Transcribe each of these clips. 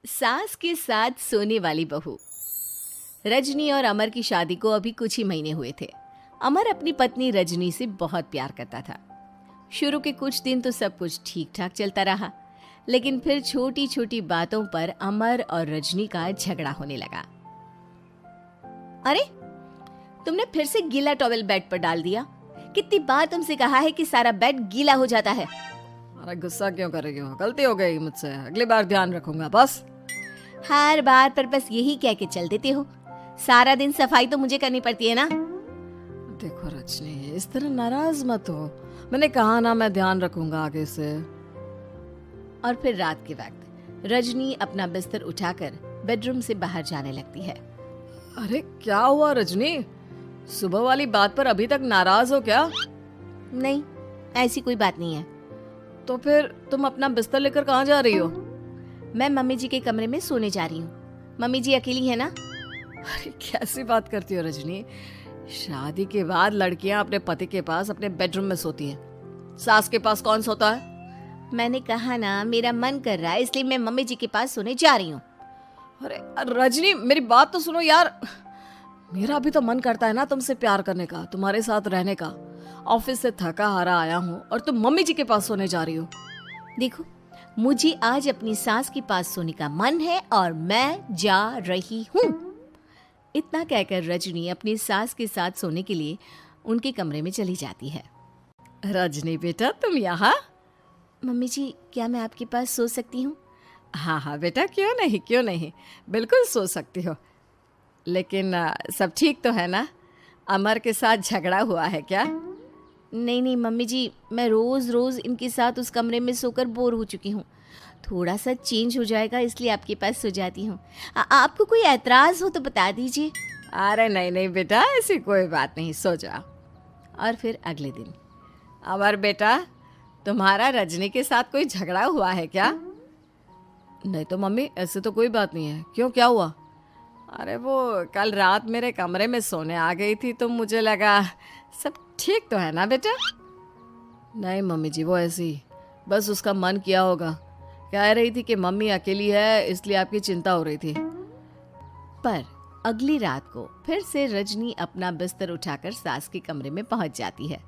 सास के साथ सोने वाली बहू। रजनी और अमर की शादी को अभी कुछ ही महीने हुए थे। अमर अपनी पत्नी रजनी से बहुत प्यार करता था। शुरू के कुछ दिन तो सब कुछ ठीक ठाक चलता रहा, लेकिन फिर छोटी छोटी बातों पर अमर और रजनी का झगड़ा होने लगा। अरे, तुमने फिर से गीला टॉवेल बेड पर डाल दिया। कितनी बार तुमसे कहा है कि सारा बेड गीला हो जाता है। अरे गुस्सा क्यों कर रही हो? गलती हो गई मुझसे, अगली बार ध्यान रखूंगा। बस हर बार पर बस यही कह के चल देते हो। सारा दिन सफाई तो मुझे करनी पड़ती है ना। देखो रजनी, इस तरह नाराज मत हो। मैंने कहा ना, मैं ध्यान रखूंगा आगे से। और फिर रात के वक्त रजनी अपना बिस्तर उठाकर बेडरूम से बाहर जाने लगती है। अरे क्या हुआ रजनी? सुबह वाली बात पर अभी तक नाराज हो क्या? नहीं, ऐसी कोई बात नहीं है। तो फिर तुम अपना बिस्तर लेकर कहाँ जा रही हो? मैं मम्मी जी के कमरे में सोने जा रही हूँ। मम्मी जी अकेली है ना। अरे कैसी बात करती हो रजनी? शादी के बाद लड़कियां अपने पति के पास अपने बेडरूम में सोती हैं। सास के पास कौन सोता है? मैंने कहा ना, मेरा मन कर रहा है इसलिए मैं मम्मी जी के पास सोने जा रही हूँ। अरे रजनी, मेरी बात तो सुनो यार। मेरा भी तो मन करता है ना तुमसे प्यार करने का, तुम्हारे साथ रहने का। ऑफिस से थका हारा आया हूँ और तुम मम्मी जी के पास सोने जा रही हो। देखो, मुझे आज अपनी सास के पास सोने का मन है और मैं जा रही हूँ। इतना कहकर रजनी अपनी सास के साथ सोने के लिए उनके कमरे में चली जाती है। रजनी बेटा, तुम यहाँ? मम्मी जी, क्या मैं आपके पास सो सकती हूँ? हाँ हाँ बेटा, क्यों नहीं, क्यों नहीं, बिल्कुल सो सकती हो। लेकिन सब ठीक तो है ना? अमर के साथ झगड़ा हुआ है क्या? नहीं नहीं मम्मी जी, मैं रोज़ रोज़ इनके साथ उस कमरे में सोकर बोर हो चुकी हूँ। थोड़ा सा चेंज हो जाएगा इसलिए आपके पास सो जाती हूँ। आपको कोई ऐतराज़ हो तो बता दीजिए। अरे नहीं नहीं बेटा, ऐसी कोई बात नहीं, सो जाओ। और फिर अगले दिन। अमर बेटा, तुम्हारा रजनी के साथ कोई झगड़ा हुआ है क्या? नहीं तो मम्मी, ऐसे तो कोई बात नहीं है। क्यों, क्या हुआ? अरे वो कल रात मेरे कमरे में सोने आ गई थी तो मुझे लगा सब ठीक तो है ना बेटा? नहीं मम्मी जी, वो ऐसी बस उसका मन किया होगा। कह रही थी कि मम्मी अकेली है इसलिए आपकी चिंता हो रही थी। पर अगली रात को फिर से रजनी अपना बिस्तर उठाकर सास के कमरे में पहुंच जाती है।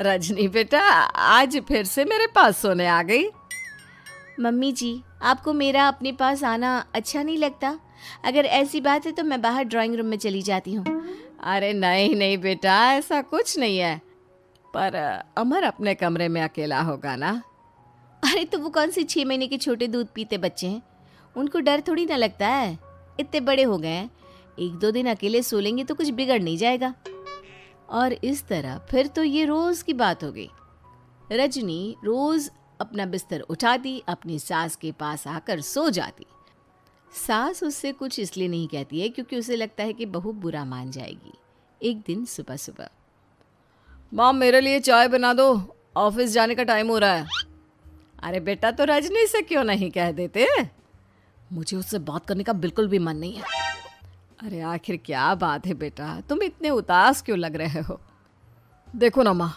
रजनी बेटा, आज फिर से मेरे पास सोने आ गई। मम्मी जी, आपको मेरा अपने पास आना अच्छा नहीं लगता? अगर ऐसी बात है तो मैं बाहर ड्राइंग रूम में चली जाती हूँ। अरे नहीं नहीं बेटा, ऐसा कुछ नहीं है। पर अमर अपने कमरे में अकेला होगा ना? अरे तो वो कौन से 6 महीने के छोटे दूध पीते बच्चे हैं, उनको डर थोड़ी ना लगता है। इतने बड़े हो गए हैं, 1-2 दिन अकेले सो लेंगे तो कुछ बिगड़ नहीं जाएगा। और इस तरह फिर तो ये रोज की बात हो गई। रजनी रोज अपना बिस्तर उठाती, अपनी सास के पास आकर सो जाती। सास उससे कुछ इसलिए नहीं कहती है क्योंकि उसे लगता है कि बहू बुरा मान जाएगी। एक दिन सुबह सुबह, माँ मेरे लिए चाय बना दो, ऑफिस जाने का टाइम हो रहा है। अरे बेटा, तो रजनी से क्यों नहीं कह देते? मुझे उससे बात करने का बिल्कुल भी मन नहीं है। अरे आखिर क्या बात है बेटा, तुम इतने उदास क्यों लग रहे हो? देखो ना माँ,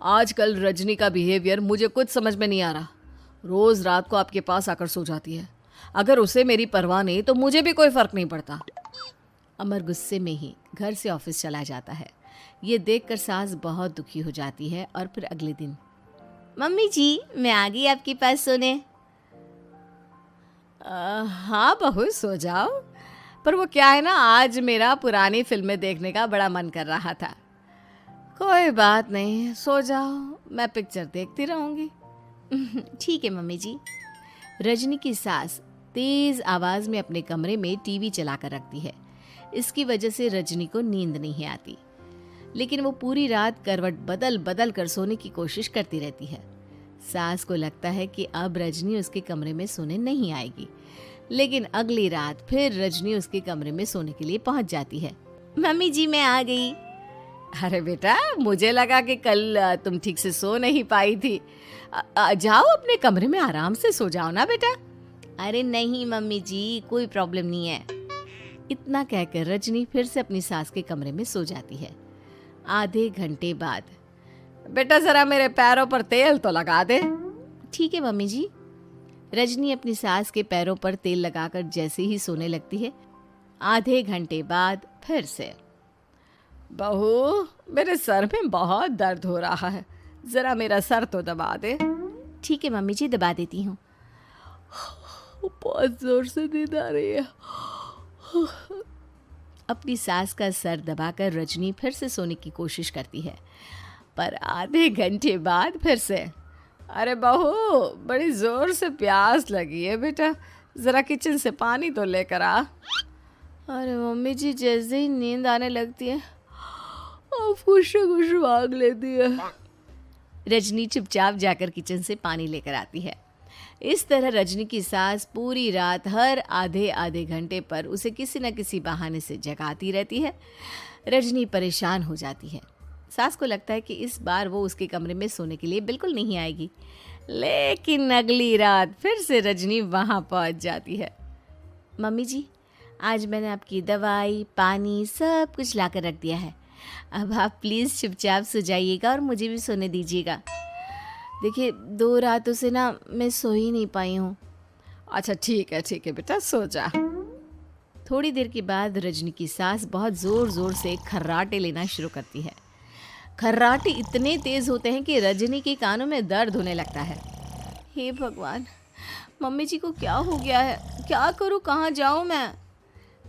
आजकल रजनी का बिहेवियर मुझे कुछ समझ में नहीं आ रहा। रोज रात को आपके पास आकर सो जाती है। अगर उसे मेरी परवाह नहीं तो मुझे भी कोई फर्क नहीं पड़ता। अमर गुस्से में ही घर से ऑफिस चला जाता है। ये देखकर सास बहुत दुखी हो जाती है। और फिर अगले दिन, मम्मी जी, मैं आ गई आपके पास सोने। हाँ बहू, सो जाओ। पर वो क्या है ना, आज मेरा पुरानी फिल्में देखने का बड़ा मन कर रहा था। कोई बात नहीं, सो जाओ, मैं पिक्चर देखती रहूंगी। ठीक है मम्मी जी। रजनी की सास तेज आवाज में अपने कमरे में टीवी चलाकर रखती है। इसकी वजह से रजनी को नींद नहीं आती, लेकिन वो पूरी रात करवट बदल बदल कर सोने की कोशिश करती रहती है। सास को लगता है कि अब रजनी उसके कमरे में सोने नहीं आएगी, लेकिन अगली रात फिर रजनी उसके कमरे में सोने के लिए पहुंच जाती है। मम्मी जी, मैं आ गई। अरे बेटा, मुझे लगा कि कल तुम ठीक से सो नहीं पाई थी। जाओ अपने कमरे में आराम से सो जाओ ना बेटा। अरे नहीं मम्मी जी, कोई प्रॉब्लम नहीं है। इतना कहकर रजनी फिर से अपनी सास के कमरे में सो जाती है। आधे घंटे बाद, बेटा जरा मेरे पैरों पर तेल तो लगा दे। ठीक है मम्मी जी। रजनी अपनी सास के पैरों पर तेल लगाकर जैसे ही सोने लगती है, आधे घंटे बाद फिर से। बहू, मेरे सर में बहुत दर्द हो रहा है, जरा मेरा सर तो दबा दे। ठीक है मम्मी जी, दबा देती हूँ। बहुत जोर से नींद आ रही है। अपनी सास का सर दबाकर रजनी फिर से सोने की कोशिश करती है, पर आधे घंटे बाद फिर से। अरे बहू, बड़ी जोर से प्यास लगी है बेटा, जरा किचन से पानी तो लेकर आ। अरे मम्मी जी, जैसे ही नींद आने लगती है कुछ मांग लेती है। रजनी चुपचाप जाकर किचन से पानी लेकर आती है। इस तरह रजनी की सास पूरी रात हर आधे आधे घंटे पर उसे किसी न किसी बहाने से जगाती रहती है। रजनी परेशान हो जाती है। सास को लगता है कि इस बार वो उसके कमरे में सोने के लिए बिल्कुल नहीं आएगी, लेकिन अगली रात फिर से रजनी वहाँ पहुँच जाती है। मम्मी जी, आज मैंने आपकी दवाई, पानी सब कुछ लाकर रख दिया है। अब आप प्लीज़ चुपचाप सो जाइएगा और मुझे भी सोने दीजिएगा। देखिए, 2 रातों से ना मैं सो ही नहीं पाई हूँ। अच्छा ठीक है बेटा, सो जा। थोड़ी देर के बाद रजनी की सास बहुत ज़ोर ज़ोर से खर्राटे लेना शुरू करती है। खर्राटे इतने तेज़ होते हैं कि रजनी के कानों में दर्द होने लगता है। हे भगवान, मम्मी जी को क्या हो गया है? क्या करूँ, कहाँ जाऊँ मैं?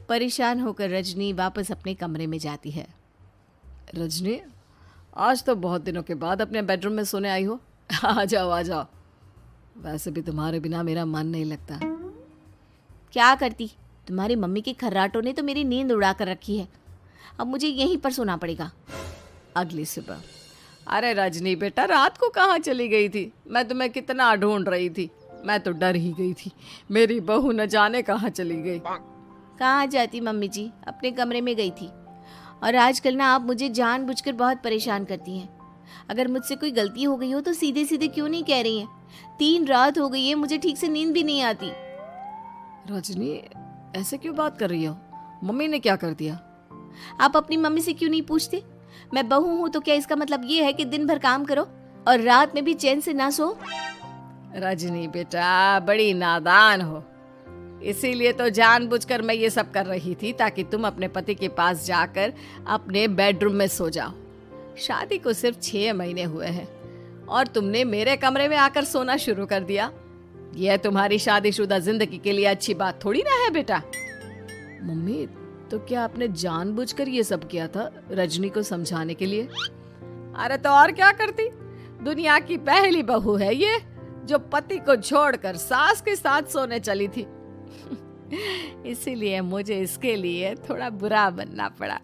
परेशान होकर रजनी वापस अपने कमरे में जाती है। रजनी, आज तो बहुत दिनों के बाद अपने बेडरूम में सोने आई हो। आ जाओ। वैसे भी तुम्हारे बिना मेरा मन नहीं लगता। क्या करती, तुम्हारी मम्मी के खर्राटों ने तो मेरी नींद उड़ा कर रखी है। अब मुझे यहीं पर सोना पड़ेगा। अगली सुबह। अरे रजनी बेटा, रात को कहाँ चली गई थी? मैं तुम्हें कितना ढूंढ रही थी, मैं तो डर ही गई थी। मेरी बहू न जाने कहाँ चली गई। कहाँ जाती मम्मी जी, अपने कमरे में गई थी। और आजकल ना आप मुझे जानबूझकर बहुत परेशान करती हैं। अगर मुझसे कोई गलती हो गई हो तो सीधे सीधे क्यों नहीं कह रही हैं? 3 रात हो गई है, मुझे ठीक से नींद भी नहीं आती। रजनी, ऐसे क्यों बात कर रही हो? मम्मी ने क्या कर दिया? आप अपनी मम्मी से क्यों नहीं पूछते? मैं बहू हूँ तो क्या इसका मतलब ये है कि दिन भर काम करो और रात में भी चैन से ना सो? रजनी बेटा, बड़ी नादान हो। इसीलिए तो जानबूझकर मैं ये सब कर रही थी, ताकि तुम अपने पति के पास जाकर अपने बेडरूम में सो जाओ। शादी को सिर्फ 6 महीने हुए हैं और तुमने मेरे कमरे में आकर सोना शुरू कर दिया। यह तुम्हारी शादीशुदा जिंदगी के लिए अच्छी बात थोड़ी ना है बेटा। मम्मी, तो क्या आपने जानबूझकर ये सब किया था रजनी को समझाने के लिए? अरे तो और क्या करती? दुनिया की पहली बहू है ये, जो पति को छोड़कर सास के साथ सोने चली थी। इसीलिए मुझे इसके लिए थोड़ा बुरा बनना पड़ा।